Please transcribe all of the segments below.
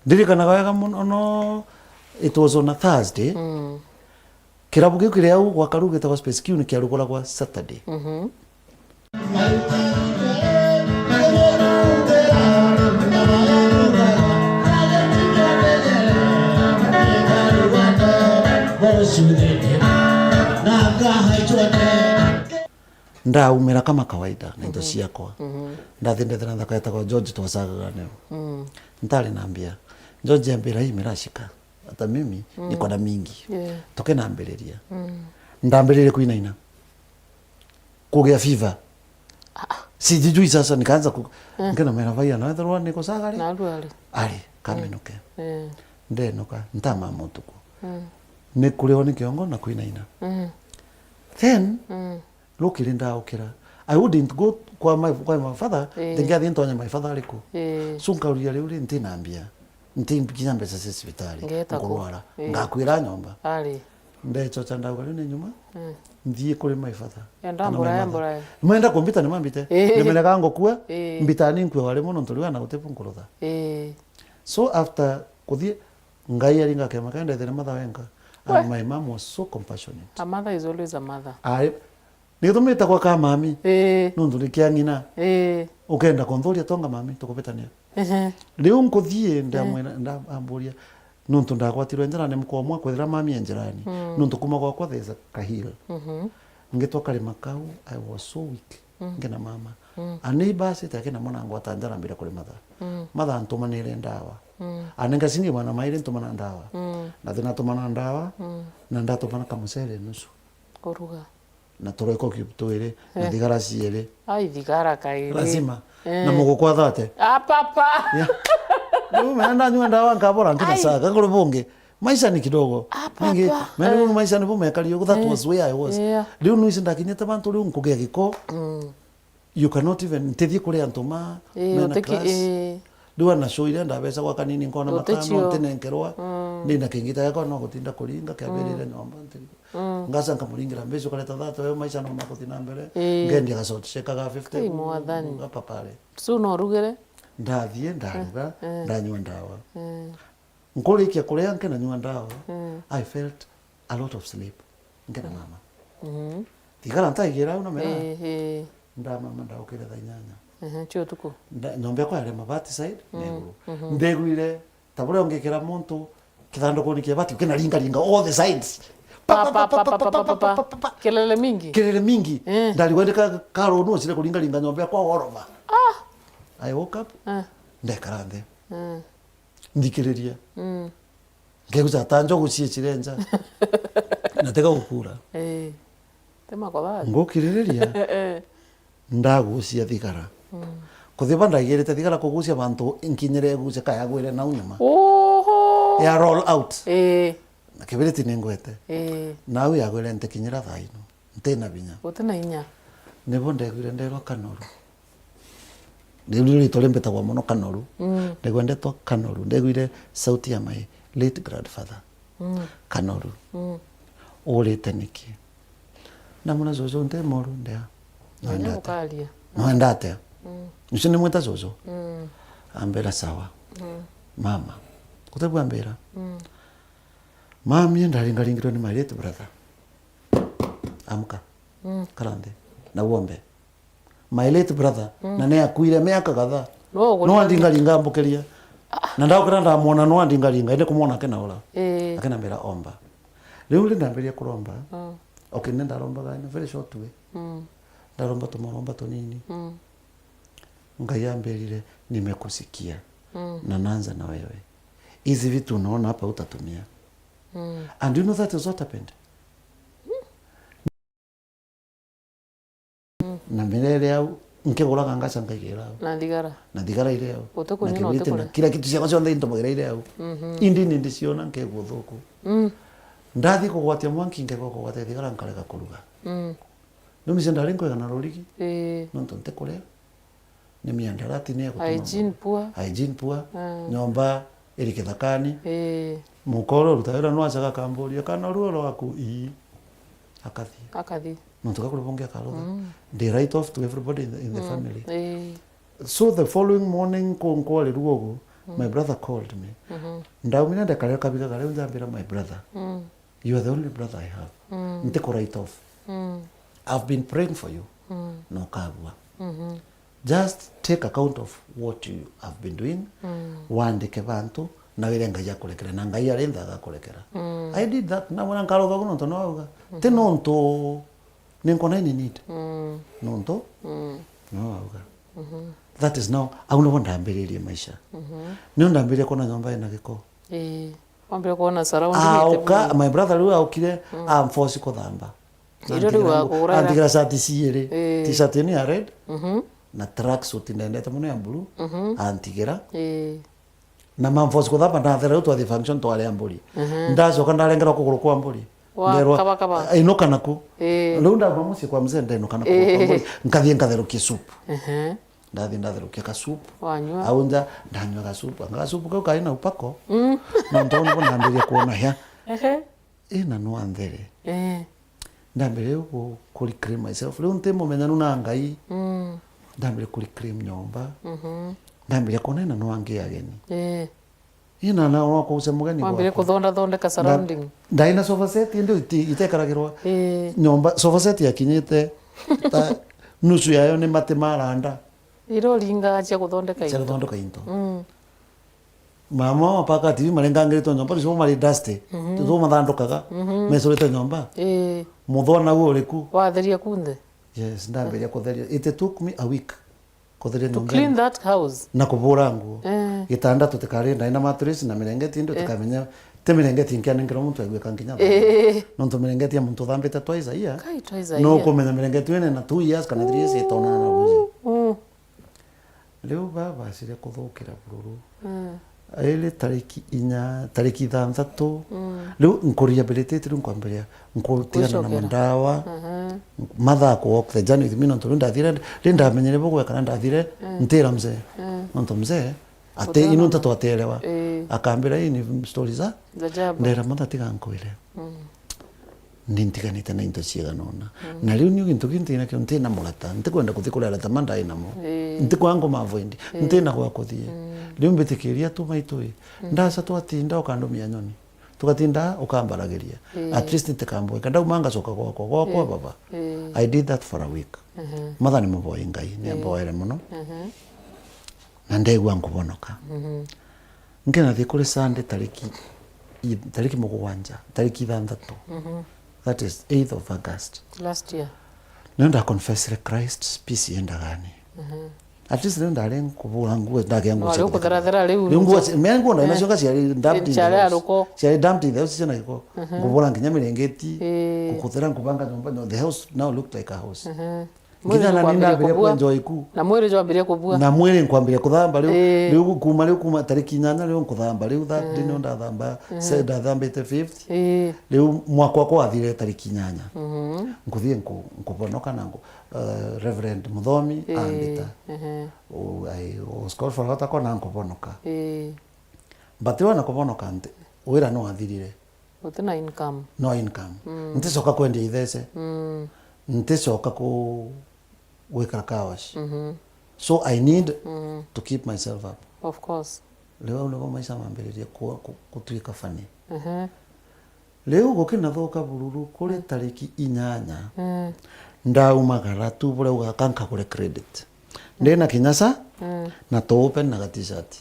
ndirikana wega muno it was on a Thursday kirabu giu kiria au gwa karuge ta space kiu ni kiarugora gwa Saturday ndaumira kama kawaida na indo ciakwa ndathindethera thakaita kwa George twacagaga neo ntari naambia George ambira hii mirashika hata mimi niko na mingi tukenambiriria ndambiririe kuinaina kugia fever sijui sasa nikaanza ngena mera vaya na thorwa niko sagari na ali kamenuke ndenuka ntama mutuku ni kureo ni kiongo na kuinaina then lukiri ndaukira I wouldn't go kwa my father ndingathi ntonya my father aliku so nkauria riu ntinambia ntimbikinya mbeca cia cibitari nkurwara ngakwira nyomba ali ndechocha ndauga riu ni nyuma nthie kuri my father ndambura mwenda kompyuta ni mambite nimenega ngokua mbitani nkwe wale muno nturiwa na utepu nkurutha so after kuthie ngai aringa kema kaenda thina matha wenga and my mom was so compassionate. A mother is always a mother. Nigithumite kwa ka mami nundu nikia ngina ukenda konthoria tonga mami tukubitania riu nkuthie ndamburia nundu ndagwatirwe njirani mkomwa kwithira mami enjirani nundu kuma gwakwa thesa kahira ngitwa kalima kau I was so weak ngina mama aneighbor sita kina mwana ngwata njara mbira kuri matha ntumanire ndawa anenga singi mwana maire ntumana ndawa na thina tumana ndawa na ndatumana kamusere nusu oruga na toreko kiptoire na thigara ciere thigara kaire lazima na mugukwa thate papa ndio maana nyua ndawa ngabora ngina saka ngoro bonge maisha ni kidogo mingi mimi maisha ni bome kali that was where I was leo nuisi ndakinyeta bantu leo nkugea giko you cannot even tethie kuri antuma na class duwa na show ile ndabesa kwa kanini nkona makano tenenkerwa ndina kingita yako no gutinda kuringa kiabirire nyomba ntiri ngasa nkamuringira mbezo kaleta thato yo maisha no makutina mbere ngendi gasot sheka ga 50 mwadhani papare so no rugere ndathie ndaruga ndanywa ndawa nkurikia kuria nkena nywa ndawa I felt a lot of sleep ngena mama tigara ntaigira una mera ndamama ndaukire thainyanya chio tuko nyombe kwa yale mabati side neguru ndeguire tabura ongekera muntu kithanduku ni kibati kina ringa all the sides kelele mingi ndaliwendeka karo no sile kuringa nyombe kwa orova I woke up ndekarande ndikiriria ngeuza tanjo gucie chirenja nateka gukura tema kwa bad ngokiriria ndagucia thigara kuthiba ndagirite thigara kugucia bantu inkinyire gucia kaya gwire na unyuma ya roll out na kibiriti ningwete nawe yagwire ntekinyira thaino ntena binya utena inya nebo ndegwire nderwa kanoru ndegwire tolembeta kwa mono kanoru ndegwende to kanoru ndegwire sauti ya my late grandfather kanoru olete niki na muna zozo nte moru ndia no ndate nisini mweta zozo ambera sawa mama kutebu ambera mami ndaringaringiro ni my late brother amka karande na uombe my late brother na ne akuire miaka kadhaa no andingaringa mbukeria na ndakora ndamwona no andingaringa ende kumwona kenaula akena mbera omba riu ndamberia kuromba okay nenda romba gani very short way ndaromba tumaromba tonini ngayambelile nimekusikia na nanza na wewe hizi vitu unaona hapa utatumia and you know that is what happened na milele au nkeguraga ngasa ngaigira na ndigara ile au utekuna kila kitu cia kwacio nthe ntomagira ile au indi ni ndiciona nkeguthuku ndathi kugwatia mwanki ngego kugwatia thigara nkareka kuruga numi senda ringo na rorigi nonto nte kuria ni miandarati ni gutuma hygiene poor nyomba iri kithakani mukoro rutawira no acaga kamburia kana ruoro aku akathi nonto kakuru bonge akarotha they write off to everybody in the family so the following morning ko nkwale ruogo my brother called me ndaumina ndakarera kabiga kare njambira my brother you are the only brother I have ntiko right off I've been praying for you no kabwa just take account of what you have been doing wandike bantu na wire ngai yakurekera na ngai arenda agakurekera I did that na mwana nkaro gago nonto noauga te nonto ninkona ini need nonto noauga that is now au no ndambiririe maisha ni ndambiririe kona nyomba ina giko wambire kuona surrounding my brother lui aukire force ko thamba andigira shati ciere t-shirt ni ya red na tracksuit ndendete muno ya blue antigira na mamforce ko thamba ndathera utwa function twale ya mburi ndacoka ndarengera kuguru kwa mburi nderwa inoka naku riu ndagwa mucie kwa mzee ndenoka naku nkathie nkatherukia soup ndatherukia ka soup au nja ndanywa ka soup anga soup kau kaina upako na ndona bona ndire kuona hia ina no andere ndambire ku reclaim myself riu ntimo menyanu na ngai ndambire ku reclaim nyomba ndambire kuona ina no ange ageni ina na no ko usemugani wambire kuthondeka surrounding ndaina sofa set ndio itekaragirwa nyomba sofa set yakinyite ta nusu yayo ni matemaranda iro linga cia kuthondeka into mama paka TV marengangirito nyomba riso mari dusty tuzo mathandukaga mesorete nyomba muthona wo riku watheria kunthe yes ndamberia kutheria it took me a week kutheria nyomba to clean that house na kubura nguo gitanda tutikari ndaina mattress na mirengeti ndio tukamenya te mirengeti nkiane ngiro muntu agwe kanginya no to mirengeti ya muntu thambite twice a year no kumenya mirengeti wene na 2 years kana 3 years itona na buzi leo baba asire kuthukira bururu ile tariki 6 leo nkurihabilitate nkwamberia nkutigana na mandawa matha ko walk the journey with me nonto ndathire ndamenyere bugwe kana ndathire ntira mzee nonto mzee ate inunta twatelewa akambira ini stories za ndera motha tigankwire nintiganite na into ciganona na riu ni gintu kintina kyo ntina mugata ntikwenda kuthikurera tamanda inamo ntikwango mavoindi ntina kwa kuthie riu mbitikiria tu maitui ndaca twatinda ukandumia nyoni tukatinda ukambaragiria at least ntikamboe kada umanga coka gwakwa baba I did that for a week mother ni muboi ngai ni mboere muno na ndegwa nkubonoka ngena thikure Sunday tariki mugwanja tariki 6 that is 8th of August last year nenda confess Christ peace endagani at least nenda len kubura nguo ndage nguo wale kutharathara riu nguo mengo na nacoka ciari dumped ciari dumped in the house ciana iko ngubura nginya mirengeti kukuthira ngubanga nyumba no the house now looked like a house ngina na nina mbere kwa enjoy ku na mwere jwambire kubua na mwere nkwambire kuthamba riu kuma tariki 8 riu kuthamba riu that dino ndathamba said ndathambite 5th riu mwaka kwa athire tariki 8 nguthie nkubonoka nangu Reverend Muthomi andita I was called for hota kona nkubonoka but wana kubonoka nte wira no athirire utina income nticoka kwendia ithece nticoka ku weka kawash so I need to keep myself up of course leo ndo maisha mambiriria kutuika fani leo gukina thoka bururu kuri tariki 8 ndaumagara tu bure ugakanka kure credit ndena kinyasa na to open na t-shirt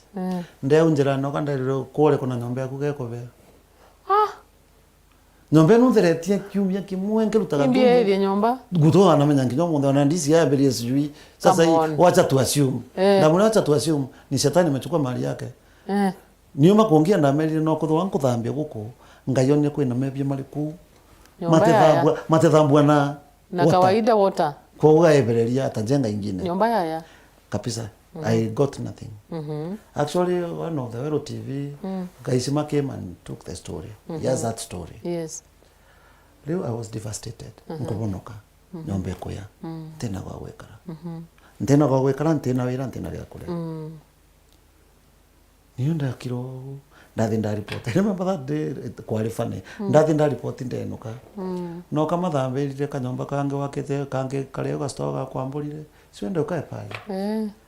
ndeu njira no kandaliro kore kuna nyombe yaku gekobea nyombe nuthiretie kiumia kimwe ngirutaga imbie thie nyomba guto anamenya nginya munthe na ndisi ya beria sijui sasa hii wacha tu assume na mwana wacha tu assume ni shetani amechukua mali yake niuma kuongia na meli no kuthwa nkuthambia guku ngayone kwina mebia maliku matethambua na kawaida water kwa ugaebereria atajenga ingine nyomba yaya kabisa I got nothing actually one of the Wero TV guys came and took the story yes that story yes leo I was devastated nkubonoka nyombe kuya tena kwa wekara ntena kwa wekara ntena wira ntena ria kule niunda kiro ndathinda report remember that day kwari funny ndathinda report ndenuka no kama thambirire kanyomba kange wakete kange kare ga store ga kwamburire siwende ukae pale.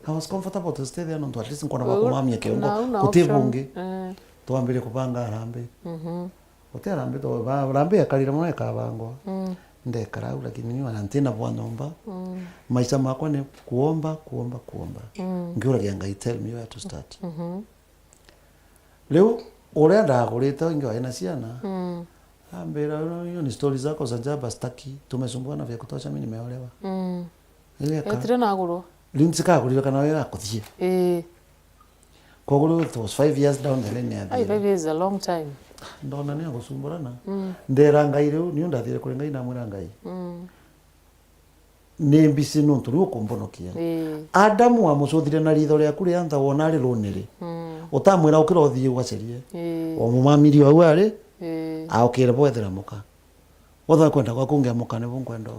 I was comfortable to stay there nontu at least nkona bakumamia kiongo Una utibungi option. twambire kupanga harambe uti harambe to harambe yakalira muno ekabangwa ndekara lakini ni wanantina bwa nyomba maisha makwa ni kuomba ngiuragia Ngai tell me where to start leo uria ndagurite ingi wa ina ciana ambira hiyo ni stories zako za jaba staki tumesumbuana vya kutosha mimi nimeolewa Etire na aguro. Lintsika agurira kana wera kuthie koguru it was 5 years down the line. 5 years is a long time. Ndona ni agusumburana ndera Ngai riu ni undathire kuri Ngai na mwira Ngai ni mbisi nuntu riu kumbonokia Adamu amucuthire na ritho riaku ria ntha wona ri runiri utamwira ukira uthie ugacerie o mumamirio au ari aukire bwethera muka wothe kwenda kwa kungia muka ni bunkwenda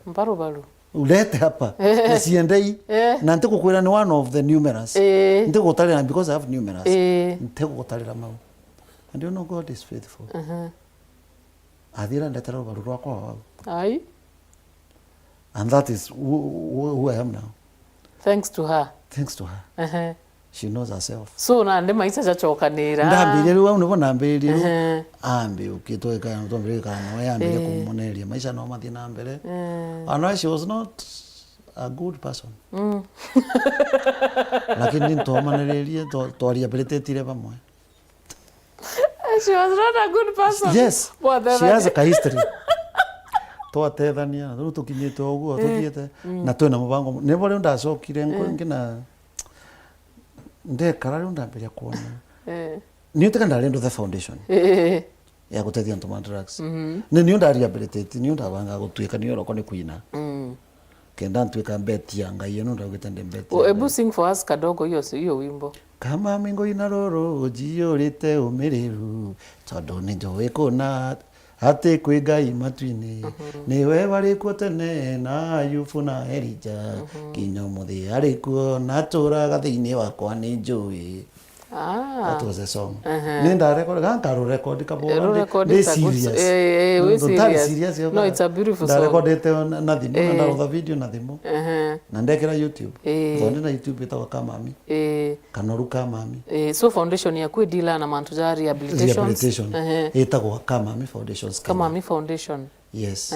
Mbaru ulete hapa siendei na ntikukwira ni one of the numerous ntigutarira because I have numerous ntigutarira mau and you know God is faithful athira ndetera baru rwakwa wao ai and that is who I am now thanks to her she knows herself so na ndi maisha chachokanira ndambire riu ni bona mbire ambi ukitweka ntombire kana we ambire kumuneria maisha no mathi na mbere and she was not a good person lakini ntomanererie twaria beretetire bamwe she was not a good person yes she has a history twatethania riu tukinyite uguo tuthiete na twina mubango nebo riu ndacokire ngina ndekara riu ndambiria kuona ni utika ndarendo the foundation ya gutethia ntuma drugs ni unda rehabilitate ni unda banga gutwika ni oroko ni kuina kenda ntwika betia Ngai eno ndagite ndembete ebu sing for us kadogo hiyo wimbo kama mingo ina roro jiorite umiriru tondu ni njowe kuna ati kwi Ngai matwini niwe wari kuo tene na Ayubu na Elija kinyo muthi ari kuo na turaga thiini wakwa ni njui that was a song ninda record gankaru record kabora ni serious no it's a beautiful song da recordete na thimu na the video na thimu na ndekera YouTube thonde na YouTube itawa kama mami kanoru kama mami so foundation ya kwe dealer na mantu za rehabilitation itawa kama mami foundation yes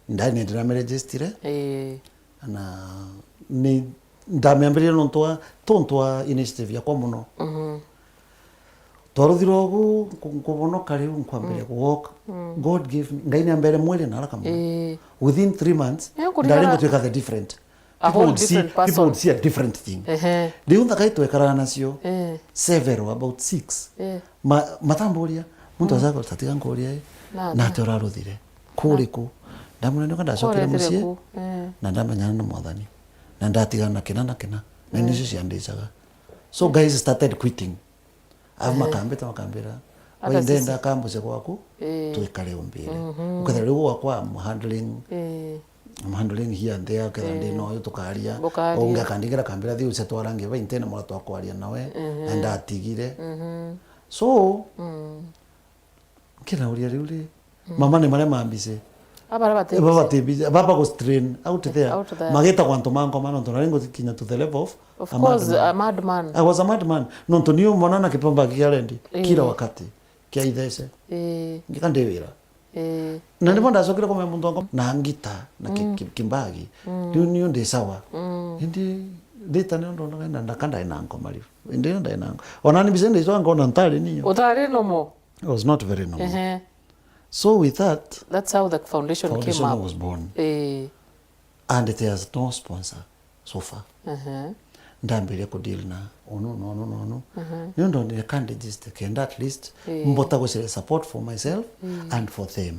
ndani ndira register na ni ndamemberia nontwa tontwa initiative ya kwa muno twaruthiro gu kubonoka riu nkwambiria walk God gave me Ngai na mbere mwele na raka within 3 months ndarengo tweka the different people would see a different thing riu ndakai twekara nacio several about 6 matamburia muntu azako tatiga ngoria na turaruthire kuriku ndamuna ndo ndacokire mucie na ndamenya na mwathani na ndatigana kina na nicio ciandicaga so guys started quitting makambira waindenda kambuce gwaku twikare umbire ukethera riu gwakwa I'm handling here and there ukethera ndi no tukaria unge kandigira kambira thiu cetwarange baintene mura twakwaria nawe na ndatigire so kina uria riu ri mama ni mare mambice baba go strain out there mageta kwanto mango mano tonarengo kinya to the level of course a madman I was a madman no to niu monana kipamba kiarendi kila wakati kia ithese ngikande wira na ndipo ndacokire kwa mundu wangu na ngita na kimbagi niu ndi sawa ndi data ne ndo na ndakanda inango mali ndi ndo inango onani bizende izo ngona ntari niyo utari nomo it was not very normal so with that's how the foundation came up was born and it has no sponsor so far ndambire ku deal na no ndo ndi can register kenda at least mbota go support for myself and for them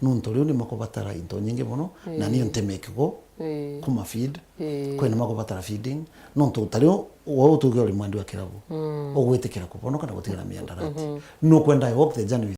nunto riu ni makobatara into nyingi muno na niyo ntemekego kuma feed kwena makobatara feeding nunto utario wo utugyo ri mwandi wa kirabu ogwetekera kubonoka na gutigana miandarati no kwenda I walk the journey